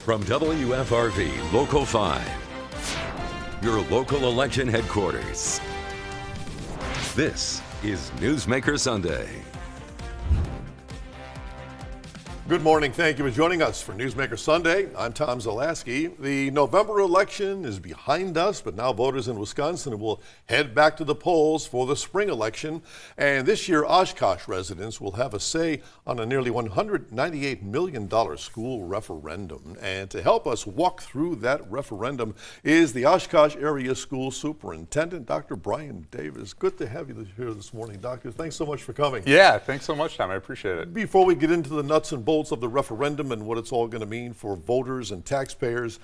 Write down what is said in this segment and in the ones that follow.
From WFRV Local 5, your local election headquarters. This is Newsmaker Sunday. Good morning. Thank you for joining us for Newsmaker Sunday. I'm Tom Zalaski. The November election is behind us, but now voters in Wisconsin will head back to the polls for the spring election. And this year, Oshkosh residents will have a say on a nearly $198 million school referendum. And to help us walk through that referendum is the Oshkosh Area School Superintendent, Dr. Brian Davis. Good to have you here this morning, Doctor. Thanks so much for coming. Yeah, thanks so much, Tom. I appreciate it. Before we get into the nuts and bolts of the referendum and what it's all going to mean for voters and taxpayers,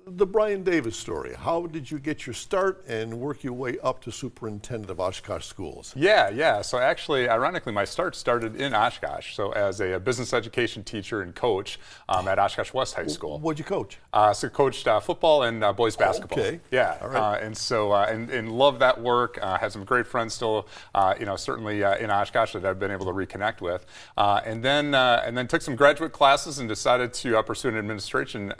the Brian Davis story. How did you get your start and work your way up to superintendent of Oshkosh schools? Yeah. So actually, ironically, my start started in Oshkosh. So as a business education teacher and coach at Oshkosh West High School. What'd you coach? So coached football and boys basketball. Okay. Yeah. All right. And love that work. Had some great friends still, certainly in Oshkosh that I've been able to reconnect with. And then took some graduate classes and decided to pursue an administration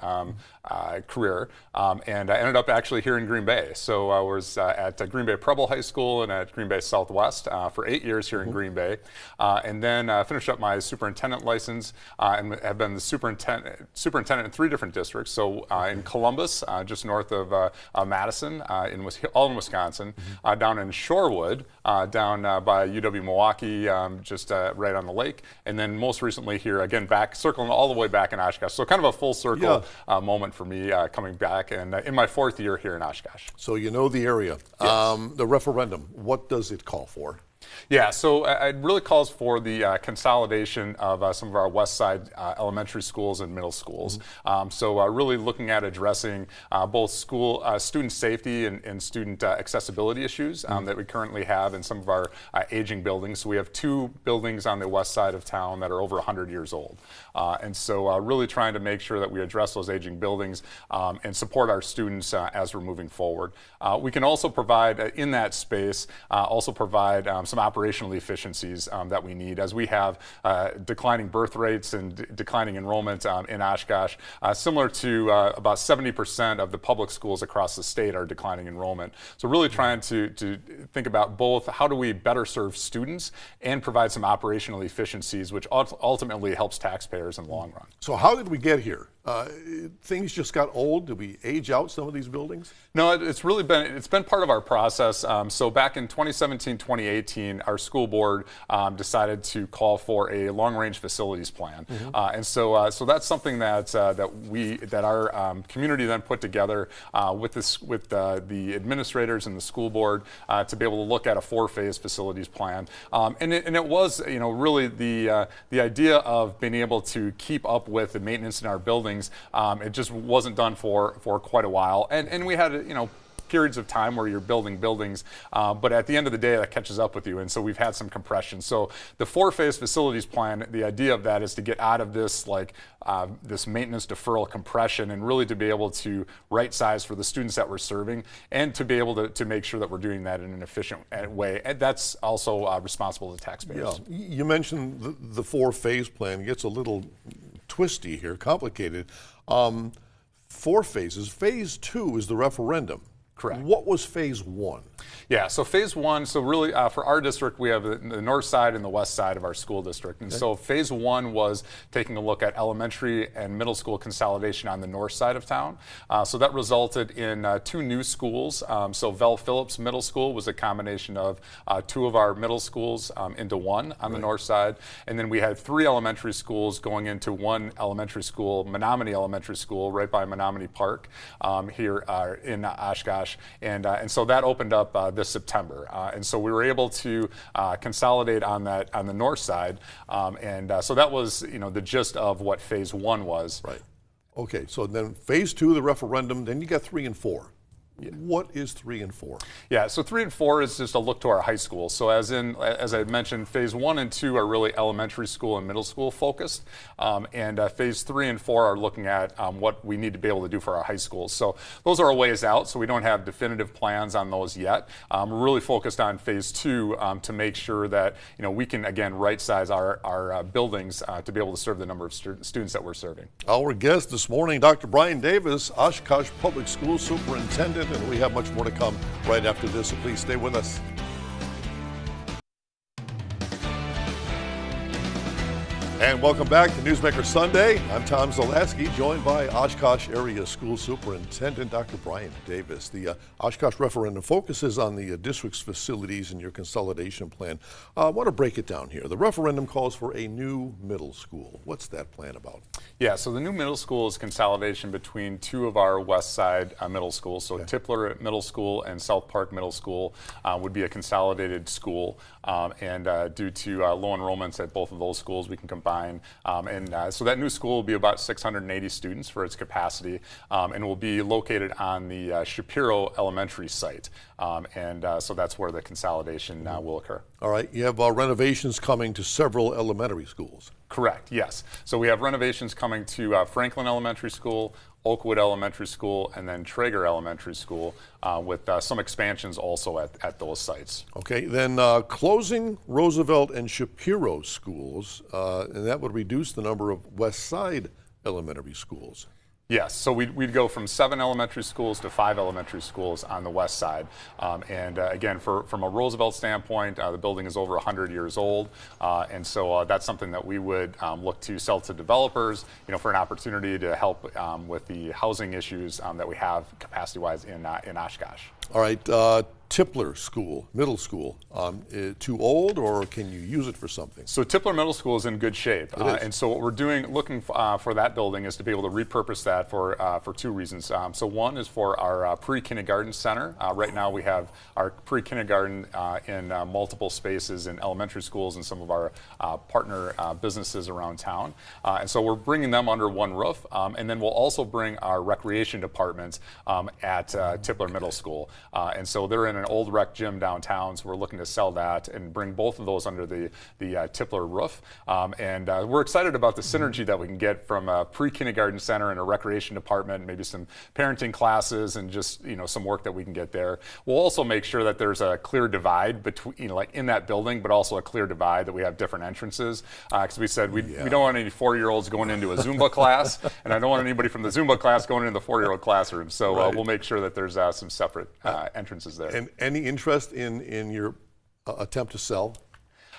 career. And I ended up actually here in Green Bay. So I was at Green Bay Preble High School and at Green Bay Southwest for 8 years here in Green Bay. And then finished up my superintendent license and have been the superintendent in 3 different districts. So in Columbus, just north of Madison, all in Wisconsin, down in Shorewood, down by UW-Milwaukee, just right on the lake. And then most recently here, again, circling all the way back in Oshkosh. So kind of a full circle moment for me coming back and in my 4th year here in Oshkosh. So you know the area. Yes. The referendum, what does it call for? Yeah, so it really calls for the consolidation of some of our West Side elementary schools and middle schools. So really looking at addressing both student safety and student accessibility issues that we currently have in some of our aging buildings. So we have 2 buildings on the west side of town that are over 100 years old. And so really trying to make sure that we address those aging buildings and support our students as we're moving forward. We can also provide, in that space, some operational efficiencies that we need as we have declining birth rates and declining enrollment in Oshkosh. Similar to about 70% of the public schools across the state are declining enrollment. So really trying to think about both how do we better serve students and provide some operational efficiencies, which ultimately helps taxpayers in the long run. So how did we get here? Things just got old. Did we age out some of these buildings? No, it's been part of our process. So back in 2017, 2018, our school board decided to call for a long-range facilities plan, and so that's something that our community then put together with the administrators and the school board to be able to look at a 4-phase facilities plan, and it was really the idea of being able to keep up with the maintenance in our buildings. It just wasn't done for quite a while, and we had periods of time where you're building buildings, but at the end of the day that catches up with you, and so we've had some compression. So the 4-phase facilities plan, the idea of that is to get out of this this maintenance deferral compression and really to be able to right size for the students that we're serving and to be able to make sure that we're doing that in an efficient way, and that's also responsible to taxpayers. Yeah. You mentioned the 4-phase plan. It gets a little twisty here, complicated. 4 phases. Phase 2 is the referendum. Correct. What was phase 1? Yeah, so phase 1, so really for our district, we have the north side and the west side of our school district. And so phase 1 was taking a look at elementary and middle school consolidation on the north side of town. So that resulted in 2 new schools. So Vel Phillips Middle School was a combination of 2 of our middle schools into 1 on the north side. And then we had 3 elementary schools going into 1 elementary school, Menominee Elementary School, right by Menominee Park here in Oshkosh. And so that opened up this September, and so we were able to consolidate on the north side, and so that was the gist of what phase 1 was. Right. Okay. So then phase 2, the referendum. Then you got 3 and 4. What is 3 and 4? Yeah, so 3 and 4 is just a look to our high school. So as I mentioned, phase 1 and 2 are really elementary school and middle school focused, and phase 3 and 4 are looking at what we need to be able to do for our high schools. So those are a ways out, so we don't have definitive plans on those yet. We're really focused on phase 2 to make sure that we can again right size our buildings to be able to serve the number of students that we're serving. Our guest this morning, Dr. Brian Davis, Oshkosh Public School Superintendent, and we have much more to come right after this, so please stay with us. And welcome back to Newsmaker Sunday. I'm Tom Zalaski, joined by Oshkosh Area School Superintendent Dr. Brian Davis. The Oshkosh referendum focuses on the district's facilities and your consolidation plan. I want to break it down here. The referendum calls for a new middle school. What's that plan about? Yeah, so the new middle school is consolidation between 2 of our west side middle schools. So Tipler Middle School and South Park Middle School would be a consolidated school. And due to low enrollments at both of those schools, we can combine. So that new school will be about 680 students for its capacity, and will be located on the Shapiro Elementary site. So that's where the consolidation will occur. All right. You have renovations coming to several elementary schools. Correct, yes. So we have renovations coming to Franklin Elementary School, Oakwood Elementary School, and then Traeger Elementary School, with some expansions also at those sites. Okay, then closing Roosevelt and Shapiro schools, and that would reduce the number of West Side elementary schools. Yes, so we'd go from 7 elementary schools to 5 elementary schools on the west side. Again, from a Roosevelt standpoint, the building is over 100 years old. So that's something that we would look to sell to developers, for an opportunity to help with the housing issues that we have capacity-wise in Oshkosh. All right, Tipler School, middle school, too old, or can you use it for something? So Tipler Middle School is in good shape, and so what we're looking for that building is to be able to repurpose that for 2 reasons. So one is for our pre-kindergarten center. Right now we have our pre-kindergarten in multiple spaces in elementary schools and some of our partner businesses around town, and so we're bringing them under one roof, and then we'll also bring our recreation department at Tipler Middle School, and so they're in an old rec gym downtown, so we're looking to sell that and bring both of those under the Tipler roof. We're excited about the synergy that we can get from a pre-kindergarten center and a recreation department, maybe some parenting classes and just some work that we can get there. We'll also make sure that there's a clear divide between like in that building, but also a clear divide that we have different entrances. Because we said we don't want any 4-year-olds going into a Zumba class, and I don't want anybody from the Zumba class going into the 4-year-old classroom. So we'll make sure that there's some separate entrances there. And any interest in your attempt to sell?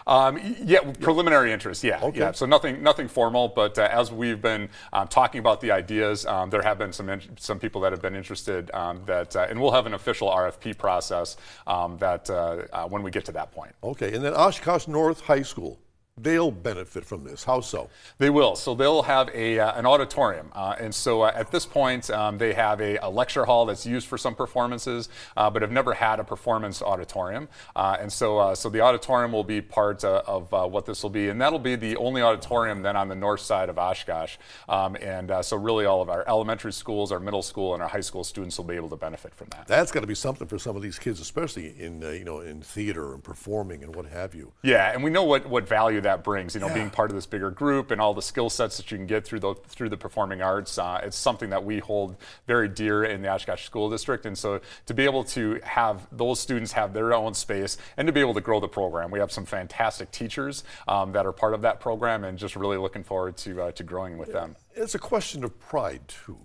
Preliminary interest, Okay. yeah. So nothing formal, but as we've been talking about the ideas, there have been some people that have been interested, and we'll have an official RFP process when we get to that point. Okay, and then Oshkosh North High School. They'll benefit from this. How so? They will. So they'll have an auditorium. And so at this point, they have a lecture hall that's used for some performances, but have never had a performance auditorium. So the auditorium will be part of what this will be. And that'll be the only auditorium then on the north side of Oshkosh. So really all of our elementary schools, our middle school, and our high school students will be able to benefit from that. That's got to be something for some of these kids, especially in in theater and performing and what have you. Yeah, and we know what value that brings, being part of this bigger group and all the skill sets that you can get through the performing arts. It's something that we hold very dear in the Oshkosh School District, and so to be able to have those students have their own space and to be able to grow the program. We have some fantastic teachers that are part of that program, and just really looking forward to growing with them. It's a question of pride too.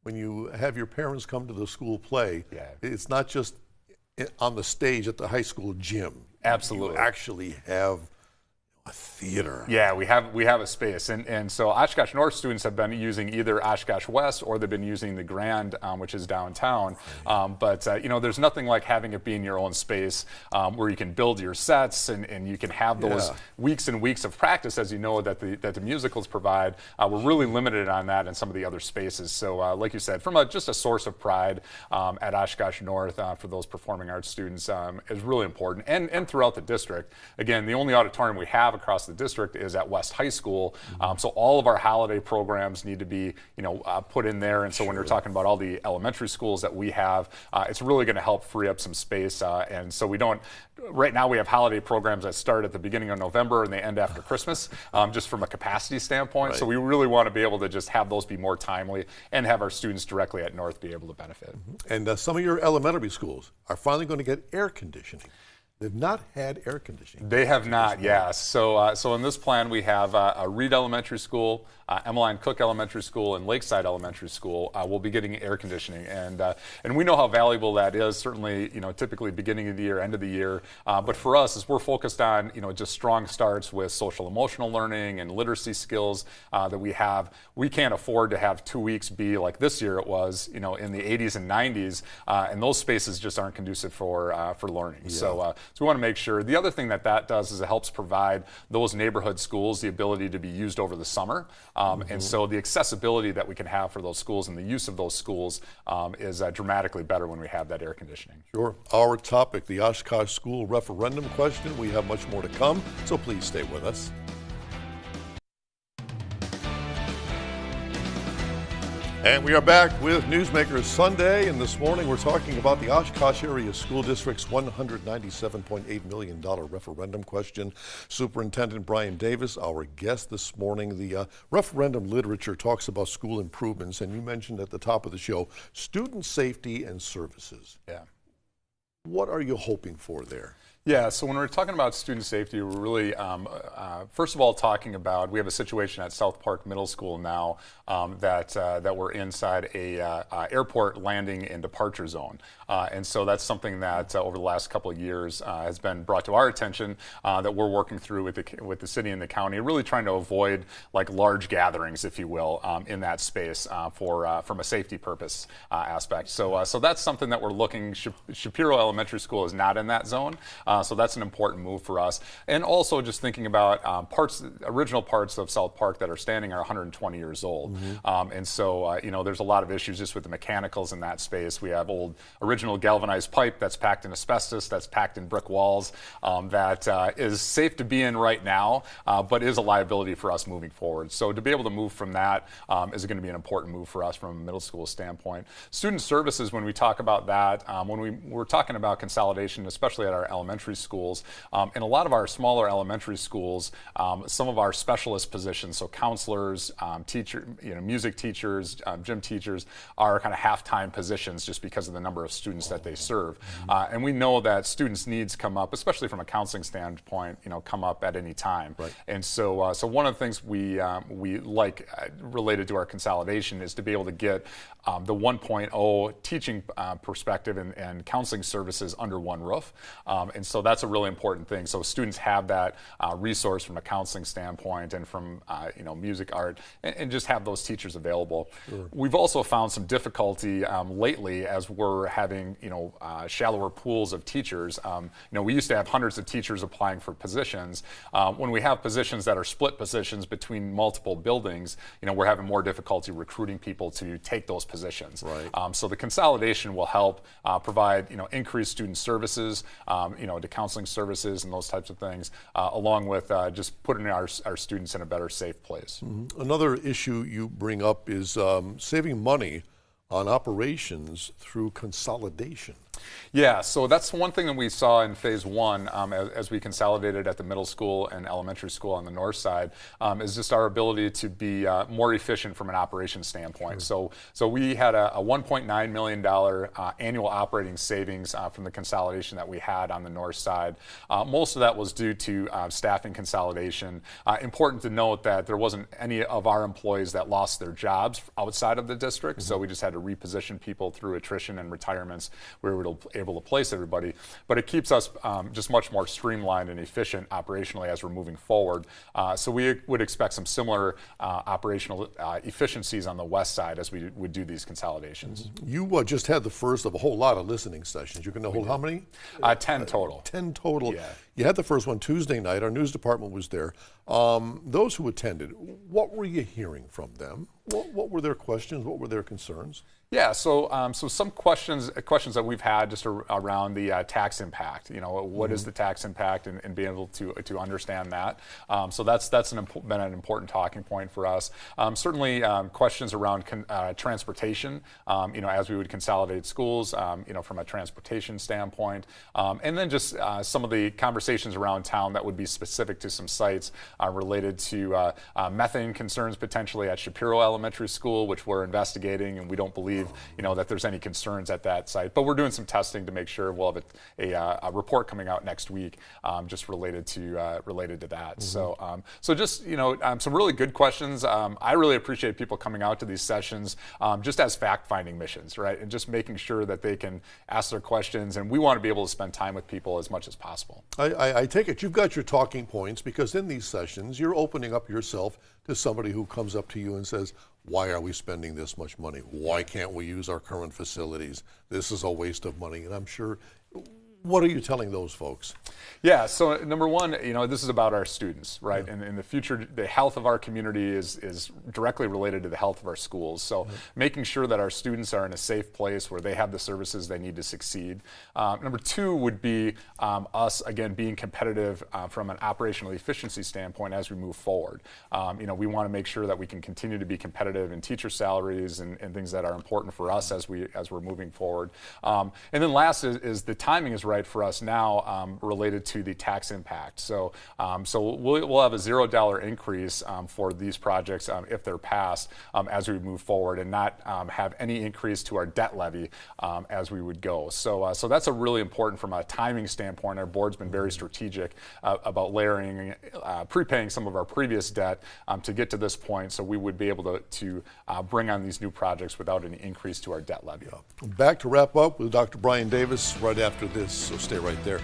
When you have your parents come to the school play, it's not just on the stage at the high school gym. Absolutely. You actually have a theater. Yeah, we have a space, and so Oshkosh North students have been using either Oshkosh West or they've been using the Grand, which is downtown. But there's nothing like having it be in your own space where you can build your sets and you can have those weeks and weeks of practice, as that the musicals provide. We're really limited on that in some of the other spaces. So like you said, from just a source of pride at Oshkosh North for those performing arts students is really important, and throughout the district. Again, the only auditorium we have have across the district is at West High School. So all of our holiday programs need to be, put in there. And so when you're talking about all the elementary schools that we have, it's really going to help free up some space. And so right now we have holiday programs that start at the beginning of November and they end after Christmas, just from a capacity standpoint. Right. So we really want to be able to just have those be more timely and have our students directly at North be able to benefit. And some of your elementary schools are finally going to get air conditioning. They've not had air conditioning. They have not, yes. So in this plan, we have Reed Elementary School, Emmeline Cook Elementary School, and Lakeside Elementary School will be getting air conditioning, and we know how valuable that is. Certainly, typically beginning of the year, end of the year. But for us, as we're focused on, just strong starts with social emotional learning and literacy skills that we have, we can't afford to have 2 weeks be like this year it was, in the 80s and 90s, and those spaces just aren't conducive for learning. Yeah. So we want to make sure. The other thing that does is it helps provide those neighborhood schools the ability to be used over the summer. And so the accessibility that we can have for those schools and the use of those schools is dramatically better when we have that air conditioning. Sure. Our topic, the Oshkosh School referendum question. We have much more to come, so please stay with us. And we are back with Newsmaker Sunday, and this morning we're talking about the Oshkosh Area School District's $197.8 million referendum question. Superintendent Brian Davis, our guest this morning. The referendum literature talks about school improvements, and you mentioned at the top of the show, student safety and services. Yeah. What are you hoping for there? Yeah, so when we're talking about student safety, we're really, first of all, talking about, we have a situation at South Park Middle School now that we're inside a airport landing and departure zone. And so that's something that over the last couple of years has been brought to our attention that we're working through with the city and the county, really trying to avoid like large gatherings, if you will, in that space from a safety purpose aspect. So that's something that we're looking. Shapiro Elementary School is not in that zone. So that's an important move for us. And also just thinking about original parts of South Park that are standing are 120 years old. And so, there's a lot of issues just with the mechanicals in that space. We have old original galvanized pipe that's packed in asbestos, that's packed in brick walls, that is safe to be in right now, but is a liability for us moving forward. So to be able to move from that is going to be an important move for us from a middle school standpoint. Student services, when we talk about that, when we're talking about consolidation, especially at our elementary schools, in a lot of our smaller elementary schools, some of our specialist positions, so counselors, music teachers, gym teachers, are kind of half-time positions just because of the number of students that they serve. And we know that students' needs come up, especially from a counseling standpoint, come up at any time. Right. And so one of the things we like related to our consolidation is to be able to get the 1.0 teaching perspective and counseling services under one roof. And so that's a really important thing. So students have that resource from a counseling standpoint and from music, art, and just have those teachers available. Sure. We've also found some difficulty lately as we're having shallower pools of teachers. We used to have hundreds of teachers applying for positions. When we have positions that are split positions between multiple buildings, we're having more difficulty recruiting people to take those positions. Right. So the consolidation will help provide increased student services, to counseling services and those types of things, along with just putting our students in a better, safe place. Mm-hmm. Another issue you bring up is saving money on operations through consolidation. Yeah, so that's one thing that we saw in phase one as we consolidated at the middle school and elementary school on the north side, is just our ability to be more efficient from an operations standpoint. Sure. So we had a $1.9 million annual operating savings from the consolidation that we had on the north side. Most of that was due to staffing consolidation. Important to note that there wasn't any of our employees that lost their jobs outside of the district, so we just had to reposition people through attrition and retirements. We were able to place everybody, but it keeps us just much more streamlined and efficient operationally as we're moving forward. So we would expect some similar operational efficiencies on the west side as we would do these consolidations. You just had the first of a whole lot of listening sessions. You're going to hold how many? 10 total. 10 total. Yeah. You had the first one Tuesday night. Our news department was there. Those who attended, what were you hearing from them? What were their questions? What were their concerns? Yeah, so some questions that we've had just around the tax impact. What is the tax impact, and being able to understand that. So that's been an important talking point for us. Certainly questions around transportation. As we would consolidate schools. From a transportation standpoint, and then just some of the conversations around town that would be specific to some sites related to methane concerns potentially at Shapiro Elementary School, which we're investigating, and we don't believe that there's any concerns at that site. But we're doing some testing to make sure. We'll have a report coming out next week, just related to that. So just some really good questions. I really appreciate people coming out to these sessions just as fact-finding missions, right? And just making sure that they can ask their questions. And we want to be able to spend time with people as much as possible. I take it you've got your talking points, because in these sessions you're opening up yourself to somebody who comes up to you and says, why are we spending this much money? Why can't we use our current facilities? This is a waste of money. And I'm sure, what are you telling those folks? Yeah, so number one, this is about our students, right? And in the future, the health of our community is directly related to the health of our schools. So making sure that our students are in a safe place where they have the services they need to succeed. Number two would be us, again, being competitive from an operational efficiency standpoint as we move forward. We want to make sure that we can continue to be competitive in teacher salaries and things that are important for us as we're moving forward. And then last is the timing is right for us now related to the tax impact. So we'll have a $0 increase for these projects if they're passed as we move forward, and not have any increase to our debt levy as we would go. So that's a really important from a timing standpoint. Our board's been very strategic about layering, prepaying some of our previous debt to get to this point, so we would be able to bring on these new projects without any increase to our debt levy. Back to wrap up with Dr. Brian Davis right after this, so stay right there.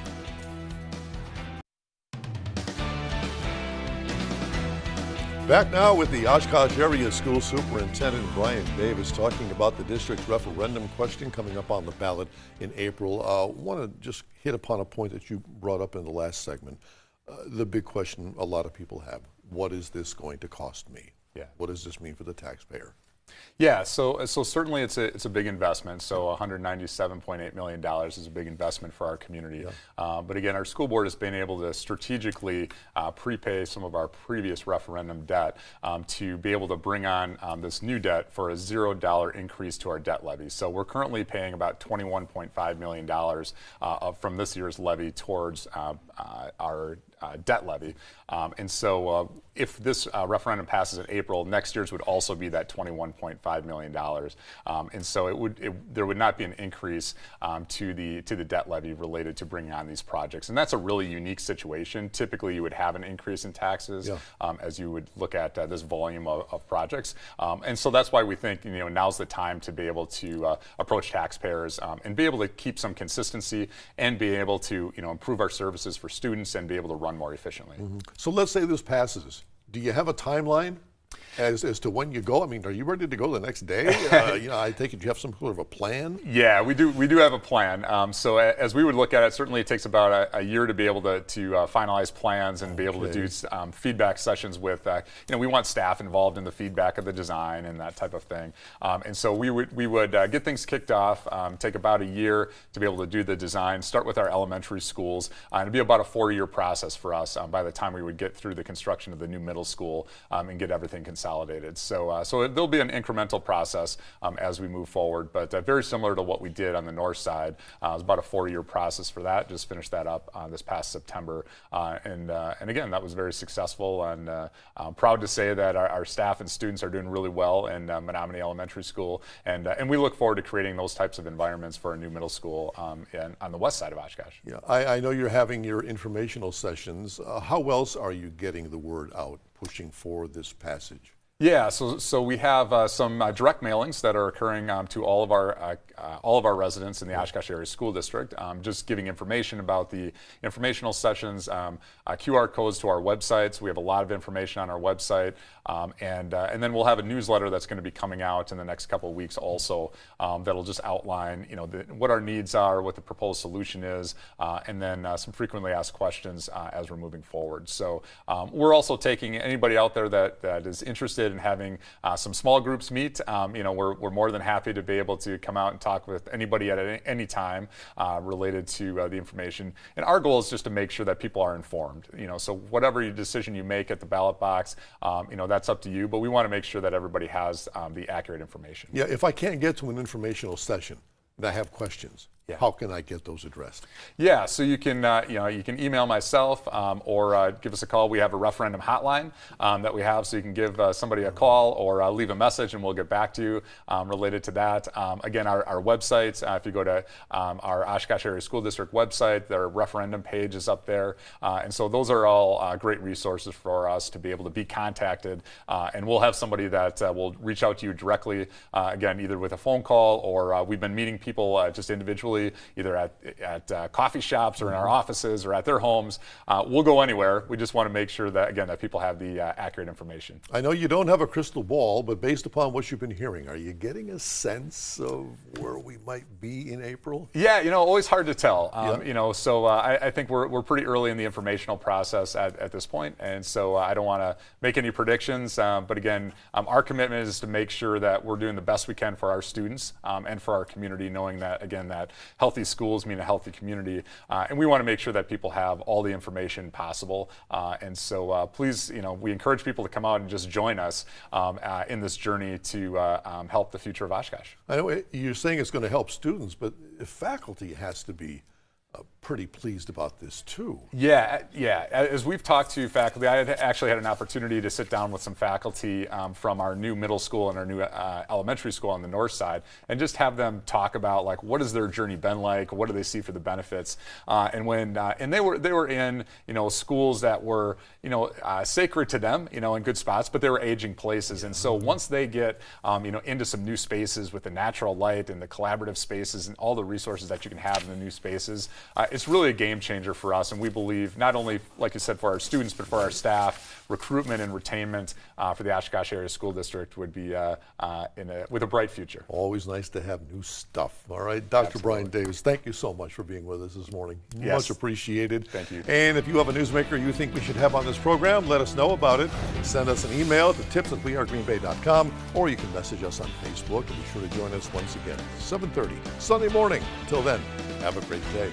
Back now with the Oshkosh Area School Superintendent Brian Davis talking about the district's referendum question coming up on the ballot in April. I want to just hit upon a point that you brought up in the last segment. The big question a lot of people have, what is this going to cost me? Yeah. What does this mean for the taxpayer? Yeah, so certainly it's a big investment. So $197.8 million is a big investment for our community. Yeah. But again, our school board has been able to strategically prepay some of our previous referendum debt to be able to bring on this new debt for a $0 increase to our debt levy. So we're currently paying about $21.5 million from this year's levy towards our debt levy. And so if this referendum passes in April, next year's would also be that $21.5 million. And so there would not be an increase to the debt levy related to bringing on these projects. And that's a really unique situation. Typically, you would have an increase in taxes as you would look at this volume of projects. And so that's why we think now's the time to be able to approach taxpayers and be able to keep some consistency and be able to improve our services for students and be able to run more efficiently. Mm-hmm. So let's say this passes. Do you have a timeline as to when you go? I mean, are you ready to go the next day? I take it you have some sort of a plan? Yeah, we do have a plan. So as we would look at it, certainly it takes about a year to be able to finalize plans and be able to do feedback sessions with, we want staff involved in the feedback of the design and that type of thing. And so we would get things kicked off, take about a year to be able to do the design, start with our elementary schools, and it'd be about a 4-year process for us by the time we would get through the construction of the new middle school and get everything consolidated. So there'll be an incremental process as we move forward, but very similar to what we did on the north side. It was about a 4-year process for that. Just finished that up this past September, and again, that was very successful. And I'm proud to say that our staff and students are doing really well in Menominee Elementary School, and we look forward to creating those types of environments for a new middle school on the west side of Oshkosh. Yeah, I know you're having your informational sessions. How else are you getting the word out, pushing for this passage? Yeah, so we have some direct mailings that are occurring to all of our residents in the Oshkosh Area School District, just giving information about the informational sessions, QR codes to our websites. We have a lot of information on our website, and then we'll have a newsletter that's going to be coming out in the next couple of weeks also, that'll just outline what our needs are, what the proposed solution is, and then some frequently asked questions as we're moving forward. So we're also taking anybody out there that is interested in having some small groups meet. We're more than happy to be able to come out and talk with anybody at any time related to the information. And our goal is just to make sure that people are informed. So whatever decision you make at the ballot box, that's up to you. But we want to make sure that everybody has the accurate information. Yeah, if I can't get to an informational session and I have questions, how can I get those addressed? Yeah, so you can email myself or give us a call. We have a referendum hotline that we have, so you can give somebody a call or leave a message, and we'll get back to you related to that. Again, our websites. If you go to our Oshkosh Area School District website, their referendum page is up there, and so those are all great resources for us to be able to be contacted. And we'll have somebody that will reach out to you directly. Again, either with a phone call or we've been meeting people just individually, either at coffee shops or in our offices or at their homes. We'll go anywhere. We just want to make sure that, again, that people have the accurate information. I know you don't have a crystal ball, but based upon what you've been hearing, are you getting a sense of where we might be in April? Yeah, always hard to tell. So I think we're pretty early in the informational process at this point, and so I don't want to make any predictions. But again, our commitment is to make sure that we're doing the best we can for our students and for our community, knowing that, again, that healthy schools mean a healthy community, and we want to make sure that people have all the information possible. And so please, we encourage people to come out and just join us in this journey to help the future of Oshkosh. I know you're saying it's going to help students, but faculty has to be pretty pleased about this too. Yeah. As we've talked to faculty, I actually had an opportunity to sit down with some faculty from our new middle school and our new elementary school on the north side, and just have them talk about what has their journey been like, what do they see for the benefits, and they were in schools that were sacred to them, in good spots, but they were aging places, and so once they get into some new spaces with the natural light and the collaborative spaces and all the resources that you can have in the new spaces. It's really a game changer for us, and we believe not only, like you said, for our students, but for our staff, recruitment and retainment for the Oshkosh Area School District would be with a bright future. Always nice to have new stuff. All right, Dr. Absolutely. Brian Davis, thank you so much for being with us this morning. Yes. Much appreciated. Thank you. And if you have a newsmaker you think we should have on this program, let us know about it. Send us an email to tips@wearegreenbay.com, or you can message us on Facebook, and be sure to join us once again, 7:30 Sunday morning. Until then, have a great day.